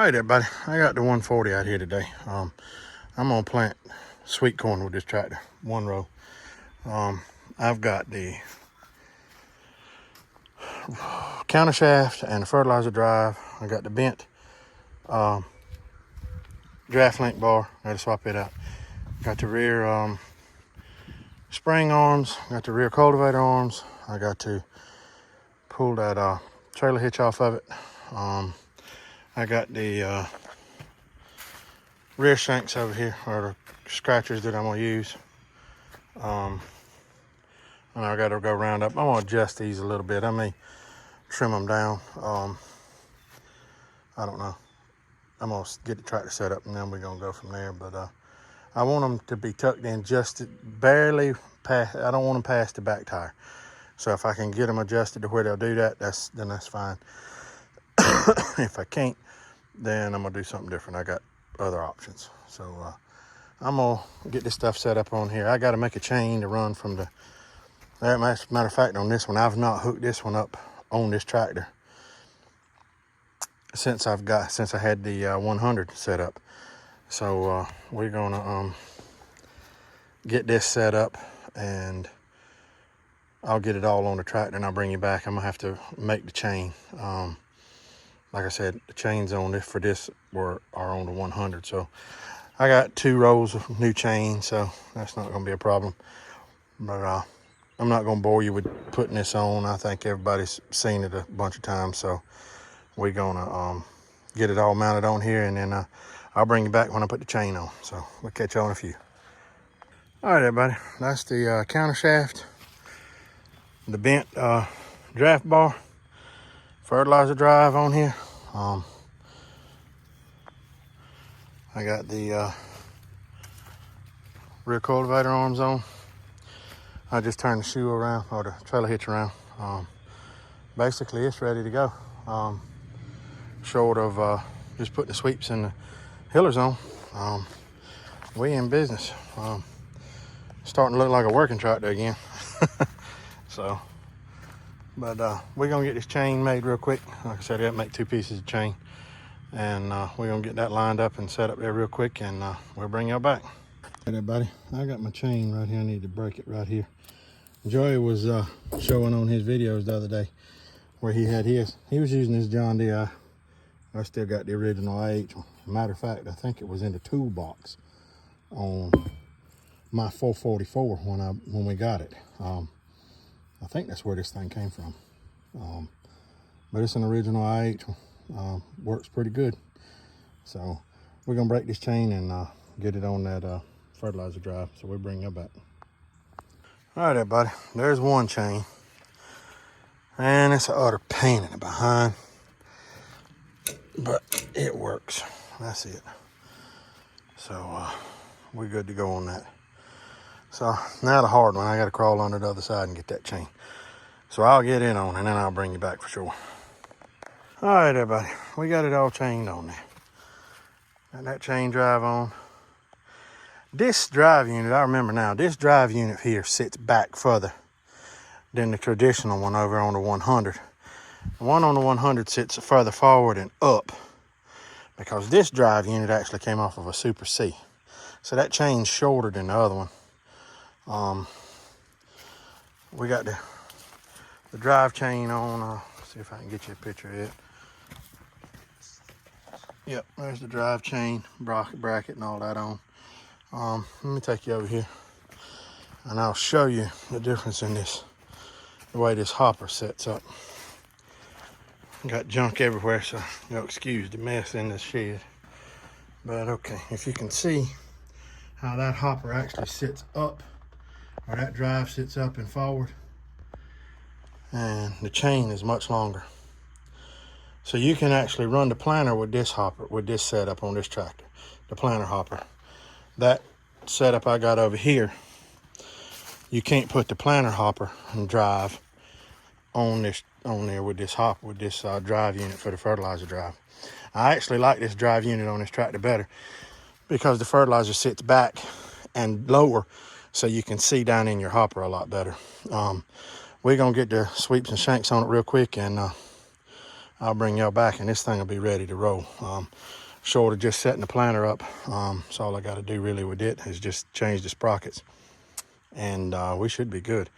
All right, everybody, I got the 140 out here today. I'm gonna plant sweet corn with this tractor, one row. I've got the counter shaft and the fertilizer drive. I got the bent draft link bar. I gotta swap it out. Got the rear spring arms. Got the rear cultivator arms. I got to pull that trailer hitch off of it. I got the rear shanks over here, or the scratchers that I'm gonna use. And I gotta go round up. I'm gonna adjust these a little bit. I may trim them down. I don't know. I'm gonna get the tractor set up and then we're gonna go from there. But I want them to be tucked in just barely past. I don't want them past the back tire. So if I can get them adjusted to where they'll do that, then that's fine. If I can't, then I'm gonna do something different. I got other options. So I'm gonna get this stuff set up on here. I gotta make a chain to run from the, as a matter of fact, on this one, I've not hooked this one up on this tractor since I had the 100 set up. So we're gonna get this set up, and I'll get it all on the tractor and I'll bring you back. I'm gonna have to make the chain. Like I said, the chains on this for this are on the 100. So I got 2 rows of new chain, so that's not gonna be a problem. But I'm not gonna bore you with putting this on. I think everybody's seen it a bunch of times. So we're gonna get it all mounted on here, and then I'll bring you back when I put the chain on. So we'll catch you on a few. All right, everybody, that's the counter shaft, the bent draft bar, fertilizer drive on here. I got the rear cultivator arms on. I just turned the shoe around, or the trailer hitch around. Basically, it's ready to go. Short of just putting the sweeps and the hillers on, we in business. Starting to look like a working tractor again. So, but we're gonna get this chain made real quick. Like I said, I gotta make 2 pieces of chain, and we're gonna get that lined up and set up there real quick, and we'll bring y'all back. Hey everybody, I got my chain right here. I need to break it right here. Joey was showing on his videos the other day where he had his. He was using his John Deere. I still got the original IH. Matter of fact, I think it was in the toolbox on my 444 when we got it. I think that's where this thing came from. But it's an original IH. Works pretty good. So we're gonna break this chain and get it on that fertilizer drive. So we'll bring that back. All right, everybody, there's one chain. And it's an utter pain in the behind, but it works. That's it. So we're good to go on that. So now the hard one, I got to crawl under the other side and get that chain. So I'll get in on, and then I'll bring you back for sure. All right, everybody, we got it all chained on there. Got that chain drive on. This drive unit, I remember now, this drive unit here sits back further than the traditional one over on the 100. The one on the 100 sits further forward and up, because this drive unit actually came off of a Super C. So that chain's shorter than the other one. We got the drive chain on. See if I can get you a picture of it. Yep, there's the drive chain, bracket and all that on. Let me take you over here and I'll show you the difference in this, the way this hopper sets up. Got junk everywhere, so you'll excuse the mess in this shed. But okay, if you can see how that hopper actually sits up, or that drive sits up and forward, and the chain is much longer. So you can actually run the planter with this hopper, with this setup on this tractor, the planter hopper. That setup I got over here, you can't put the planter hopper and drive on there with this hopper, with this drive unit for the fertilizer drive. I actually like this drive unit on this tractor better because the fertilizer sits back and lower, so you can see down in your hopper a lot better. We're gonna get the sweeps and shanks on it real quick, and I'll bring y'all back and this thing will be ready to roll. Short of just setting the planter up. So all I got to do really with it is just change the sprockets, and we should be good.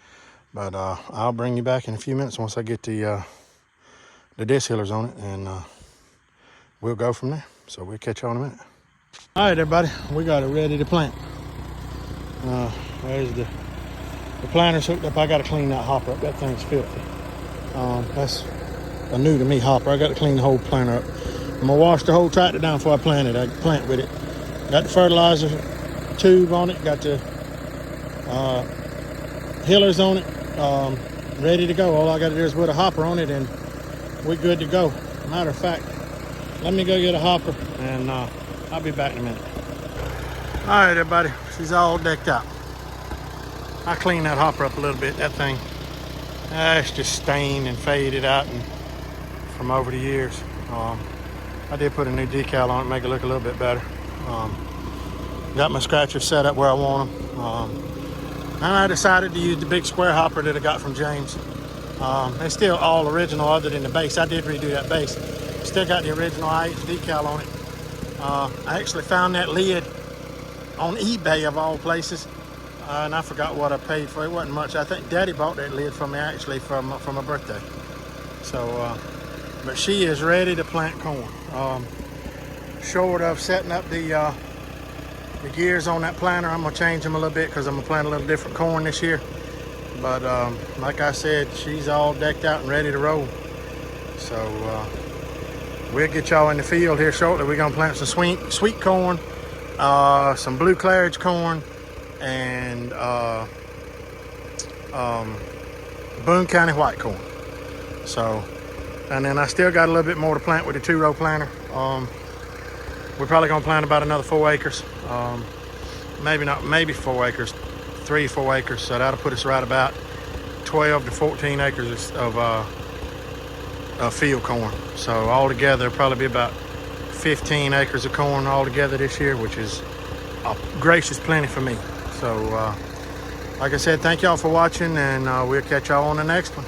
But I'll bring you back in a few minutes once I get the disc healers on it, and we'll go from there. So we'll catch y'all in a minute. All right, everybody, we got it ready to plant. There's the planter's hooked up. I got to clean that hopper up. That thing's filthy. That's a new to me hopper. I got to clean the whole planter up. I'm gonna wash the whole tractor down before I plant it. I plant with it. Got the fertilizer tube on it. Got the healers on it. Ready to go. All I got to do is put a hopper on it, and we're good to go. Matter of fact, let me go get a hopper, and I'll be back in a minute. All right, everybody, she's all decked out. I cleaned that hopper up a little bit. That thing, it's just stained and faded out and from over the years. I did put a new decal on it, make it look a little bit better. Got my scratchers set up where I want them. And I decided to use the big square hopper that I got from James. It's still all original other than the base. I did redo that base. Still got the original IH decal on it. I actually found that lid on eBay of all places. And I forgot what I paid for it. It wasn't much. I think Daddy bought that lid for me actually for my birthday. So, but she is ready to plant corn. Short of setting up the gears on that planter, I'm gonna change them a little bit because I'm gonna plant a little different corn this year. But like I said, she's all decked out and ready to roll. So we'll get y'all in the field here shortly. We're gonna plant some sweet corn, some blue claridge corn, and Boone County white corn. So, and then I still got a little bit more to plant with the 2-row planter. We're probably gonna plant about another 4 acres. Maybe 4 acres, 3-4 acres. So that'll put us right about 12 to 14 acres of field corn. So altogether, probably be about 15 acres of corn altogether this year, which is a gracious plenty for me. So, like I said, thank y'all for watching, and we'll catch y'all on the next one.